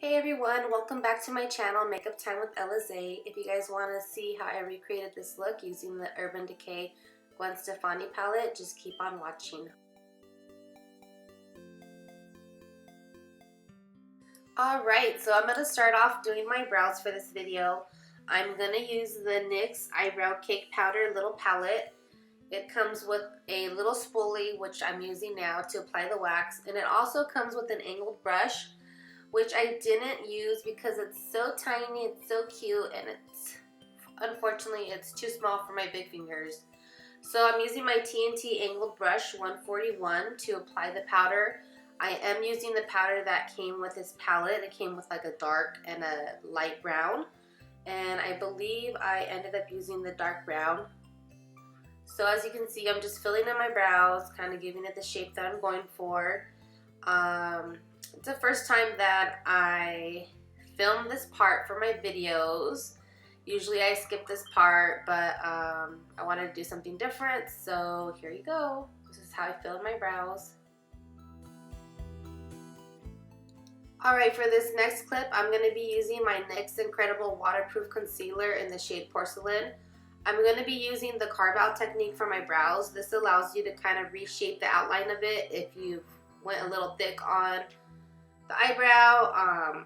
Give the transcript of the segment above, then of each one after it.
Hey everyone, welcome back to my channel, Makeup Time with Elize. If you guys want to see how I recreated this look using the Urban Decay Gwen Stefani palette, just keep on watching. Alright, so I'm going to start off doing my brows for this video. I'm going to use the NYX Eyebrow Cake Powder Little Palette. It comes with a little spoolie, which I'm using now to apply the wax, and it also comes with an angled brush, which I didn't use because it's so tiny, it's so cute, and unfortunately it's too small for my big fingers. So I'm using my TNT angled brush 141 to apply the powder. I am using the powder that came with this palette. It came with like a dark and a light brown, and I believe I ended up using the dark brown. So as you can see, I'm just filling in my brows, kind of giving it the shape that I'm going for. It's the first time that I film this part for my videos. Usually I skip this part, but I wanted to do something different, so here you go. This is how I fill in my brows. Alright, for this next clip, I'm going to be using my NYX Incredible Waterproof Concealer in the shade Porcelain. I'm going to be using the carve out technique for my brows. This allows you to kind of reshape the outline of it if you went a little thick on the eyebrow.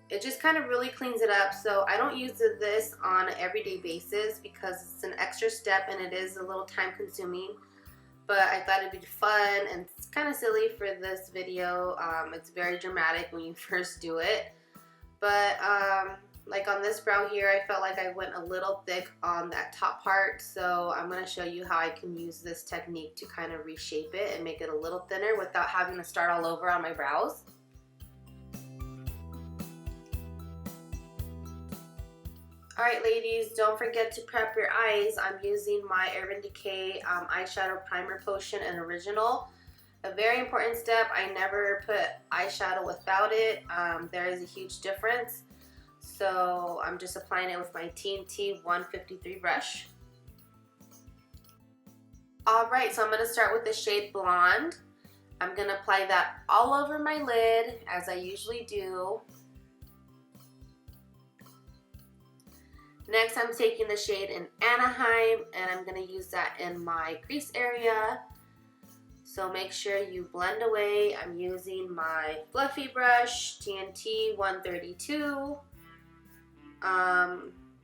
It just kind of really cleans it up. So I don't use this on an everyday basis because it's an extra step and it is a little time consuming, but I thought it'd be fun and it's kind of silly for this video. It's very dramatic when you first do it, but like on this brow here, I felt like I went a little thick on that top part, so I'm going to show you how I can use this technique to kind of reshape it and make it a little thinner without having to start all over on my brows. Alright ladies, don't forget to prep your eyes. I'm using my Urban Decay Eyeshadow Primer Potion in Original. A very important step, I never put eyeshadow without it. There is a huge difference. So I'm just applying it with my TNT 153 brush. Alright, so I'm going to start with the shade Blonde. I'm going to apply that all over my lid as I usually do. Next, I'm taking the shade in Anaheim and I'm going to use that in my crease area. So make sure you blend away. I'm using my fluffy brush, TNT 132.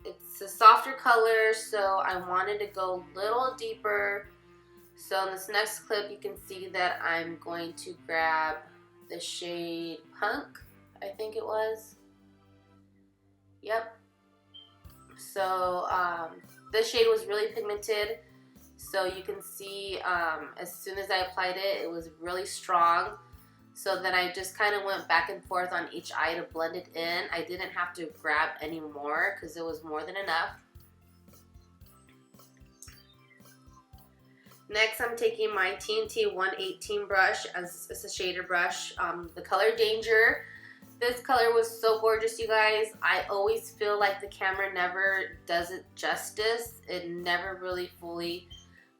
It's a softer color, so I wanted to go a little deeper. So in this next clip, you can see that I'm going to grab the shade Punk, I think it was. Yep. So this shade was really pigmented, so you can see as soon as I applied it, it was really strong. So then I just kind of went back and forth on each eye to blend it in. I didn't have to grab any more because it was more than enough. Next, I'm taking my TNT 118 brush, as it's a shader brush, the color Danger. This color was so gorgeous, you guys. I always feel like the camera never does it justice. It never really fully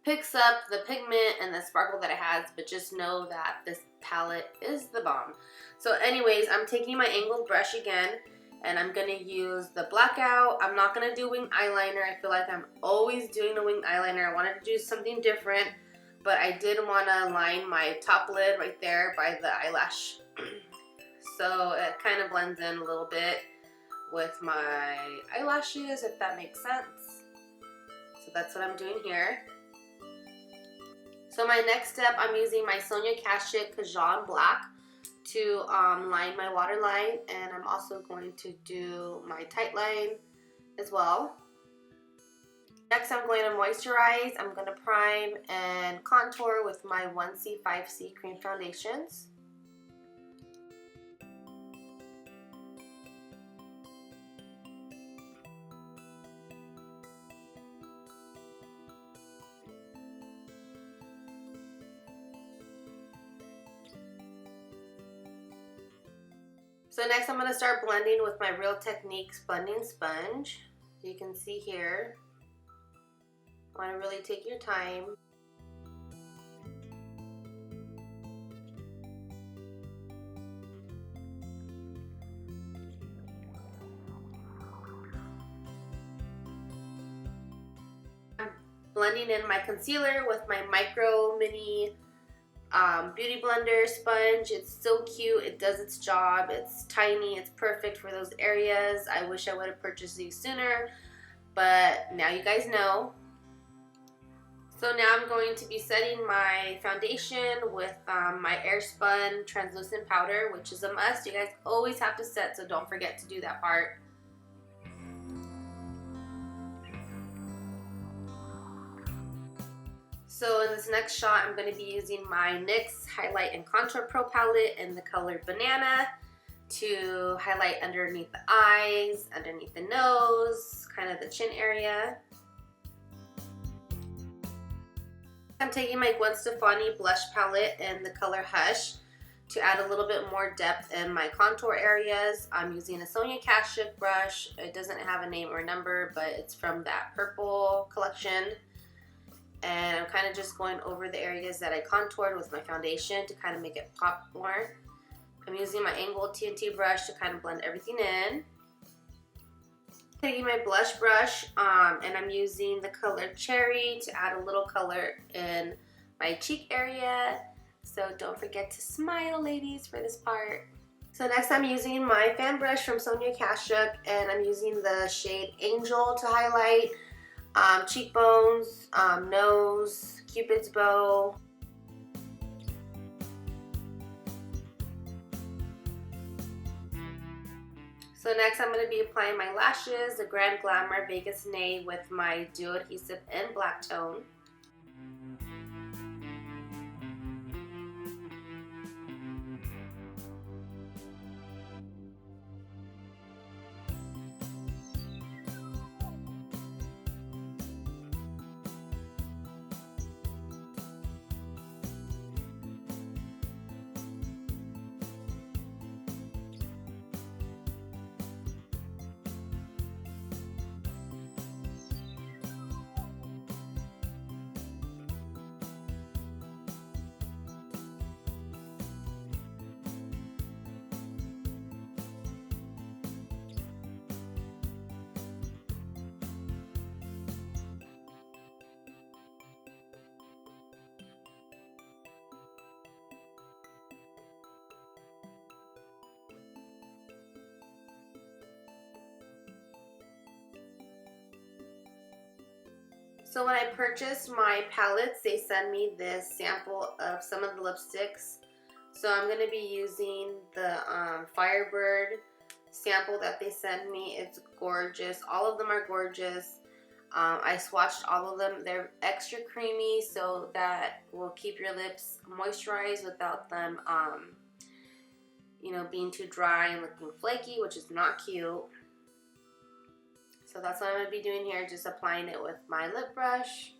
picks up the pigment and the sparkle that it has, but just know that this palette is the bomb. So anyways, I'm taking my angled brush again and I'm going to use the Blackout. I'm not going to do wing eyeliner. I feel like I'm always doing a wing eyeliner. I wanted to do something different, but I did want to line my top lid right there by the eyelash. So it kind of blends in a little bit with my eyelashes, if that makes sense. So that's what I'm doing here. So my next step, I'm using my Sonia Kashuk Kajal-Black to line my waterline, and I'm also going to do my tight line as well. Next, I'm going to moisturize. I'm going to prime and contour with my 1C5C Cream Foundations. So next I'm going to start blending with my Real Techniques blending sponge. You can see here, you want to really take your time. blending in my concealer with my micro mini beauty blender sponge. It's so cute. It does its job. It's tiny. It's perfect for those areas. I wish I would have purchased these sooner, but now you guys know. So now I'm going to be setting my foundation with my Airspun translucent powder, which is a must. You guys always have to set, so don't forget to do that part. So in this next shot, I'm going to be using my NYX Highlight and Contour Pro palette in the color Banana to highlight underneath the eyes, underneath the nose, kind of the chin area. I'm taking my Gwen Stefani blush palette in the color Hush to add a little bit more depth in my contour areas. I'm using a Sonia Kashuk brush. It doesn't have a name or number, but it's from that purple collection. And I'm kind of just going over the areas that I contoured with my foundation to kind of make it pop more. I'm using my angled TNT brush to kind of blend everything in. Taking my blush brush and I'm using the color Cherry to add a little color in my cheek area. So don't forget to smile, ladies, for this part. So next I'm using my fan brush from Sonia Kashuk, and I'm using the shade Angel to highlight cheekbones, nose, Cupid's bow. So next I'm going to be applying my lashes, the Grand Glamour Vegas Nay with my Duo Adhesive in Black Tone. So when I purchased my palettes, they sent me this sample of some of the lipsticks. So I'm going to be using the Firebird sample that they sent me. It's gorgeous. All of them are gorgeous. I swatched all of them. They're extra creamy, so that will keep your lips moisturized without them, you know, being too dry and looking flaky, which is not cute. So that's what I'm going to be doing here, just applying it with my lip brush.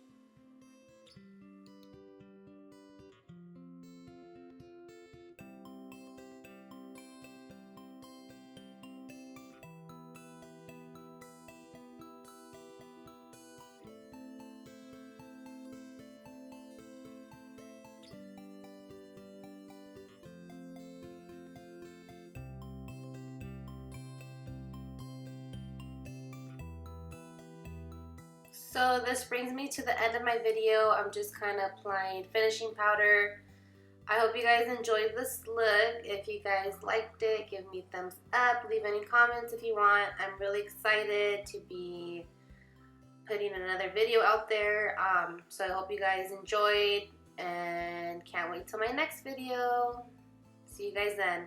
So this brings me to the end of my video. I'm just kind of applying finishing powder. I hope you guys enjoyed this look. If you guys liked it, give me a thumbs up. Leave any comments if you want. I'm really excited to be putting another video out there. So I hope you guys enjoyed and can't wait till my next video. See you guys then.